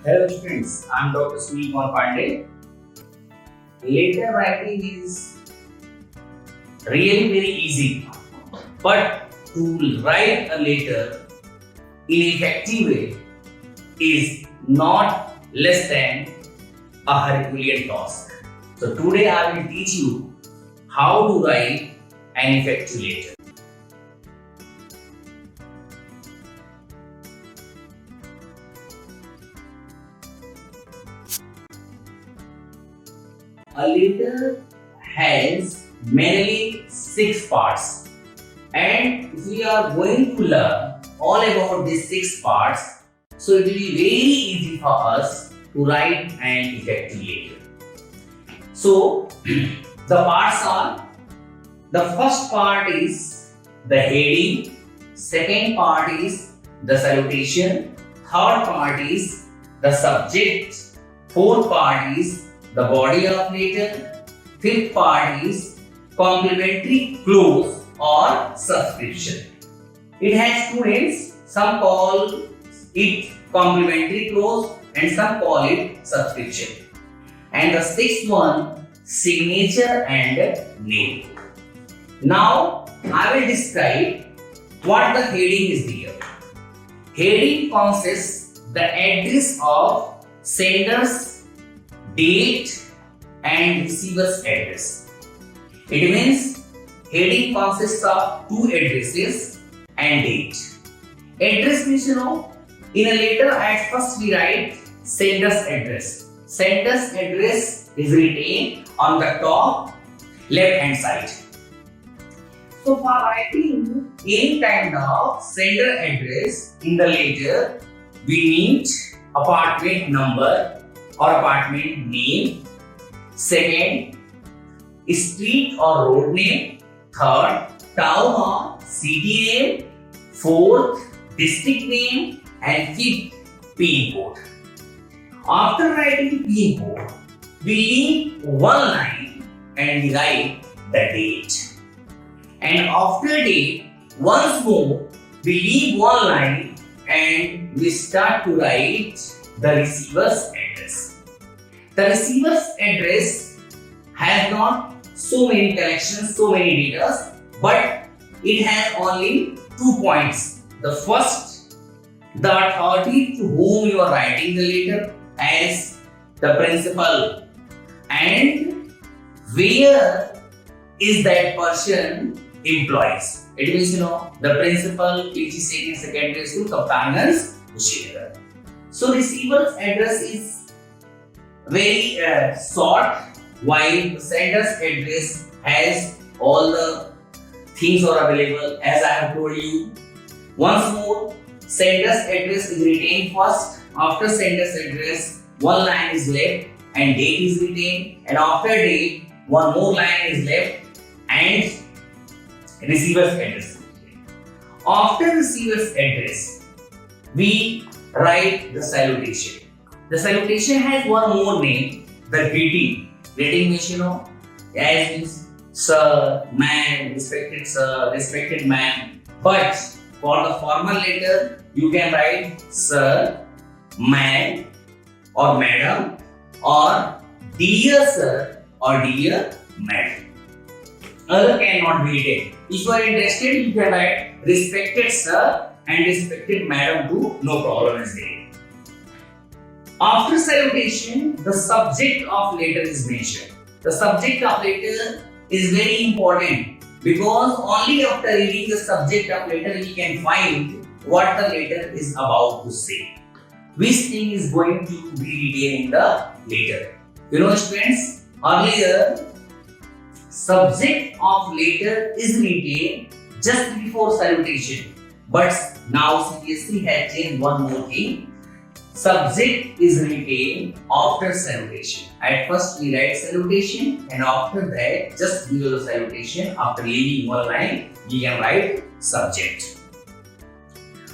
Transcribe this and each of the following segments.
Hello students, I am Dr. Sunil Kumar Pandey. Letter writing is really very easy, but to write a letter in effective way is not less than a Herculean task. So today I will teach you how to write an effective letter. A letter has mainly 6 parts, and if we are going to learn all about these 6 parts, so it will be very easy for us to write an effective letter. So the parts are: the first part is the heading, second part is the salutation, third part is the subject, fourth part is the body of letter, fifth part is complimentary clause or subscription. It has two names, some call it complimentary clause and some call it subscription. And the sixth one, signature and name. Now I will describe what the heading is here. Heading consists the address of sender's date and receiver's address. It means heading consists of two addresses and date. Address means in a letter at first we write sender's address. Sender's address is written on the top left hand side. So for writing any kind of sender address in the letter, we need apartment number or apartment name, second, street or road name, third, town or city name, fourth, district name, and fifth, pin code. After writing pin code, we leave one line and we write the date. And after date, once more, we leave one line and we start to write the receiver's address. The receiver's address has not so many connections, so many data, but it has only 2 points. The first, the authority to whom you are writing the letter as the principal, and where is that person employs. It means the principal, PG second secondary school, Kaptanganj, Kushinagar. So receiver's address is very short, while the sender's address has all the things are available as I have told you. Once more, sender's address is written first. After sender's address, one line is left and date is written, and after date, one more line is left and receiver's address. After receiver's address, we write the salutation. The salutation has one more name, the greeting. Greeting means as means sir, ma'am, respected ma'am. But for the formal letter, you can write sir, ma'am, or madam, or dear sir or dear madam. Other cannot be written. If you are interested, you can write respected sir and respected madam too, no problem is there. After salutation, the subject of letter is mentioned. The subject of letter is very important because only after reading the subject of letter we can find what the letter is about to say. Which thing is going to be written in the letter. Students, earlier subject of letter is written just before salutation, but now CBSE has changed one more thing. Subject is written after salutation. At first we write salutation, and after that, just below the salutation, after leaving one line, we can write subject.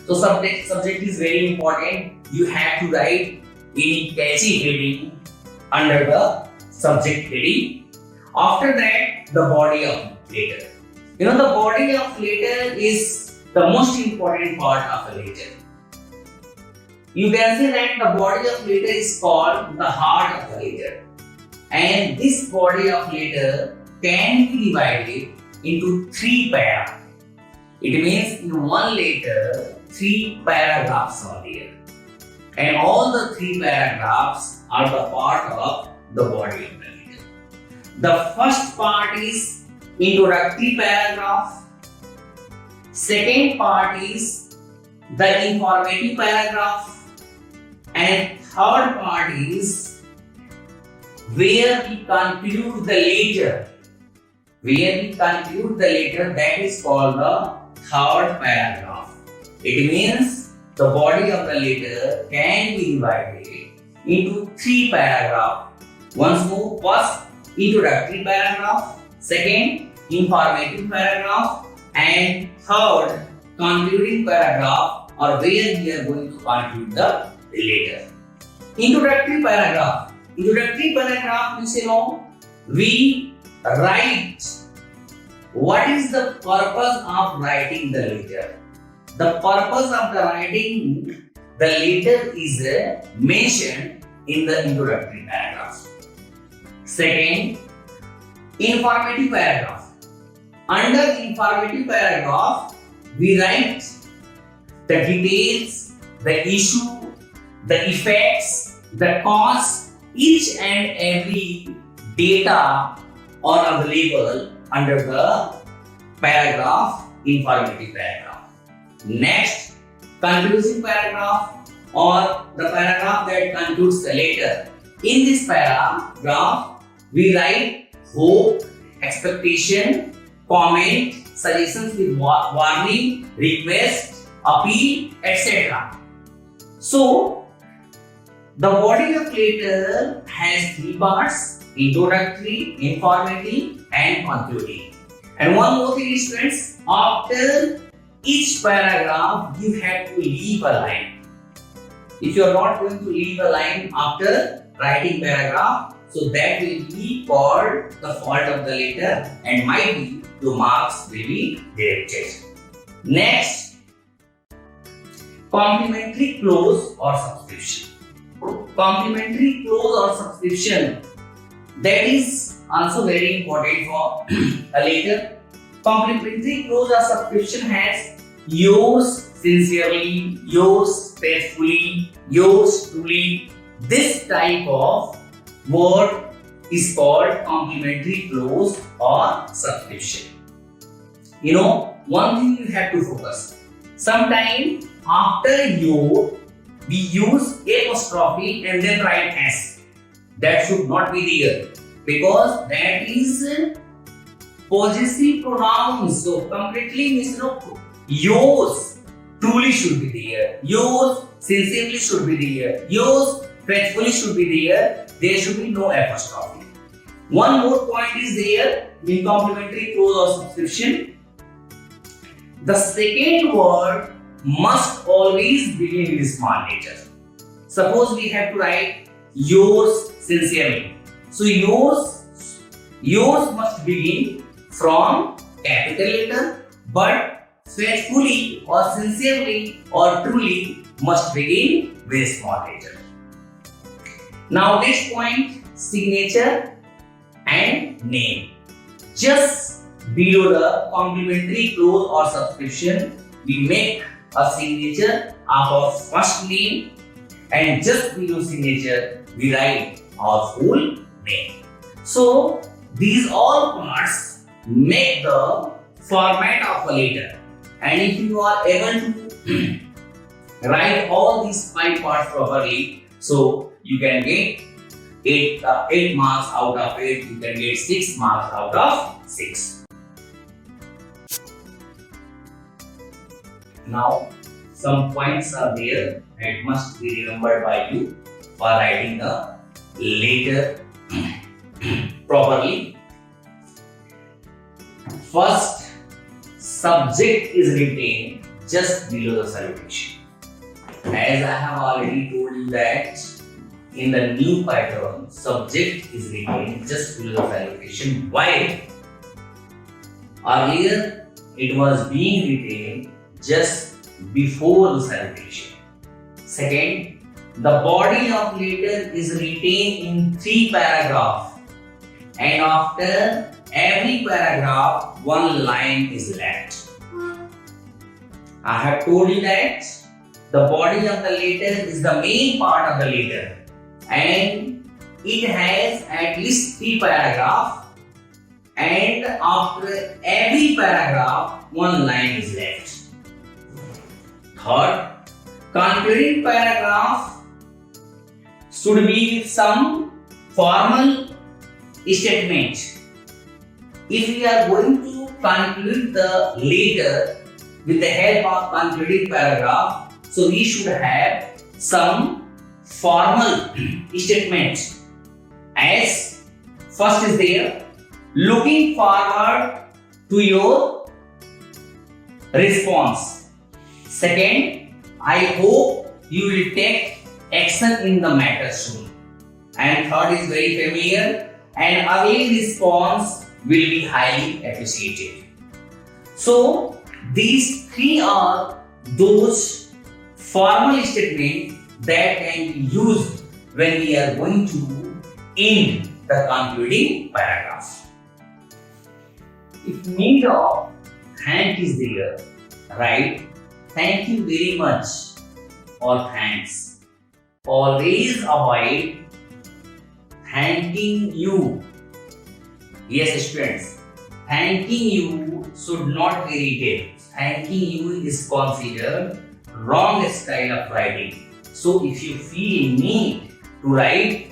So subject is very important. You have to write any catchy heading under the subject heading. After that, the body of letter. The body of letter is the most important part of a letter. You can say that the body of letter is called the heart of the letter. And this body of letter can be divided into 3 para. It means in one letter, 3 paragraphs are there. And all the 3 paragraphs are the part of the body of the letter. The first part is introductory paragraph. Second part is the informative paragraph. And third part is where we conclude the letter. Where we conclude the letter, that is called the third paragraph. It means the body of the letter can be divided into 3 paragraphs. Once more, first introductory paragraph, second informative paragraph, and third concluding paragraph, or where we are going to conclude the letter. Introductory paragraph. Introductory paragraph means, we write what is the purpose of writing the letter. The purpose of the writing the letter is mentioned in the introductory paragraph. Second, informative paragraph. Under informative paragraph, we write the details, the issue, the effects, the cause, each and every data are available under the paragraph, informative paragraph. Next, conclusive paragraph, or the paragraph that concludes the letter. In this paragraph, we write hope, expectation, comment, suggestions with warning, request, appeal, etc. So, the body of letter has 3 parts: introductory, informative, and concluding. And one more thing, students, after each paragraph, you have to leave a line. If you are not going to leave a line after writing paragraph, so that will be called the fault of the letter, and might be your marks will be deducted. Next, complementary clause or subscription. Complementary clause or subscription, that is also very important for a letter. Complementary clause or subscription has yours sincerely, yours faithfully, yours truly. This type of word is called complementary clause or subscription. One thing you have to focus. Sometimes after your, we use apostrophe and then write s. That should not be there, because that is possessive pronouns. So completely means yours truly should be there, yours sincerely should be there, yours faithfully should be there. There should be no apostrophe. One more point is there in complementary clause or subscription. The second word must always begin with small letter. Suppose we have to write yours sincerely. So yours must begin from capital letter, but faithfully or sincerely or truly must begin with small letter. Now next point, signature and name. Just below the complementary clause or subscription, we make a signature of our first name, and just below signature we write our full name. So these all parts make the format of a letter, and if you are able to write all these 5 parts properly, so you can get 8 marks out of 8, you can get 6 marks out of 6. Now, some points are there that must be remembered by you for writing the letter properly. First, subject is written just below the salutation. As I have already told you that in the new pattern, subject is written just below the salutation. Why? Earlier, it was being written just before the salutation. Second, the body of letter is retained in 3 paragraphs, and after every paragraph, 1 line is left. I have told you that the body of the letter is the main part of the letter, and it has at least 3 paragraphs, and after every paragraph, 1 line is left. Third, concluding paragraph should be with some formal statement. If we are going to conclude the letter with the help of concluding paragraph, so we should have some formal statement. As first is there, looking forward to your response. Second, I hope you will take action in the matter soon. And third is very familiar, an early response will be highly appreciated. So these 3 are those formal statements that can be used when we are going to end the concluding paragraph. If need of thank is there, write thank you very much or thanks. Always avoid thanking you. Yes, students, thanking you should not be written. Thanking you is considered wrong style of writing. So if you feel need to write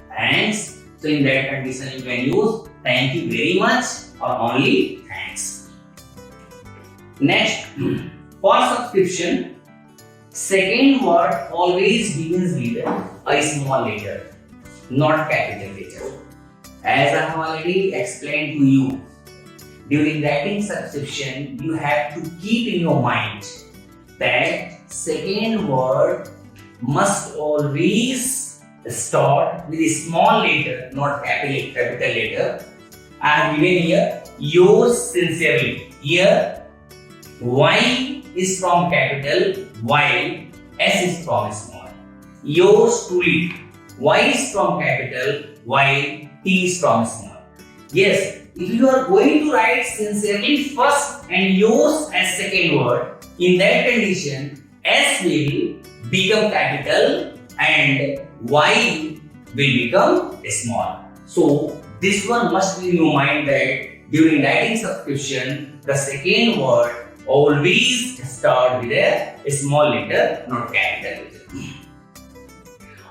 thanks, so in that condition you can use thank you very much or only thanks. Next, for subscription, second word always begins with a small letter, not capital letter. As I have already explained to you, during writing subscription, you have to keep in your mind that second word must always start with a small letter, not capital letter. I have given here yours sincerely. Here Y is from capital while S is from small. Yours truly. Y is from capital while T is from small. Yes, if you are going to write sincerely first and yours as second word, in that condition S will become capital and Y will become small. So this one must be in your mind that during writing subscription, the second word always start with a small letter, not capital letter.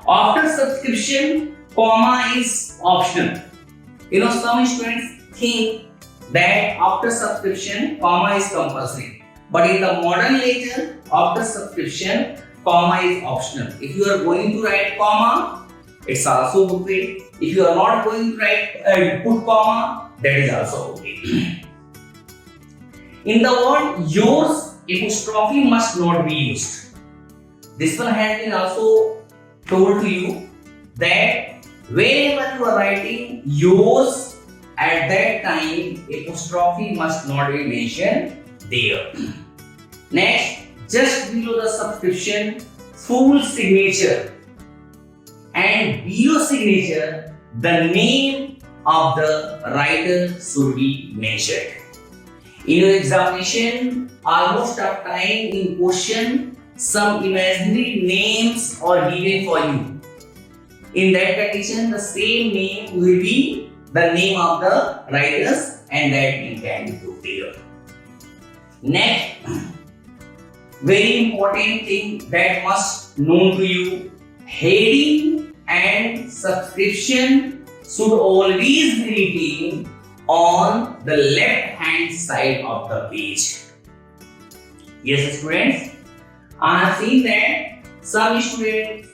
After subscription, comma is optional. Some students think that after subscription, comma is compulsory. But in the modern letter, after subscription, comma is optional. If you are going to write comma, it's also okay. If you are not going to write put comma, that is also okay. In the word yours, apostrophe must not be used. This one has been also told to you that whenever you are writing yours, at that time apostrophe must not be mentioned there. Next, just below the subscription, full signature, and below signature, the name of the writer should be mentioned. In your examination, almost of time in question, some imaginary names are given for you. In that condition, the same name will be the name of the writers, and that name can be put there. Next, very important thing that must known to you, heading and subscription should always be written on the left hand side of the page. Yes, students, I have seen that some students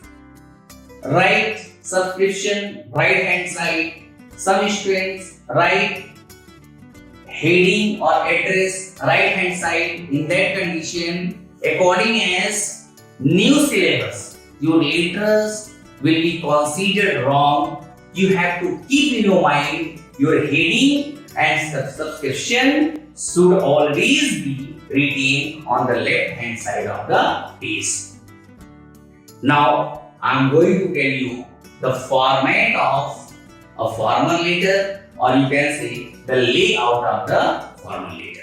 write subscription right hand side, some students write heading or address right hand side. In that condition, according as new syllabus, your letters will be considered wrong. You have to keep in your mind your heading and subscription should always be written on the left hand side of the page. Now I am going to tell you the format of a formal letter, or you can say the layout of the formal letter.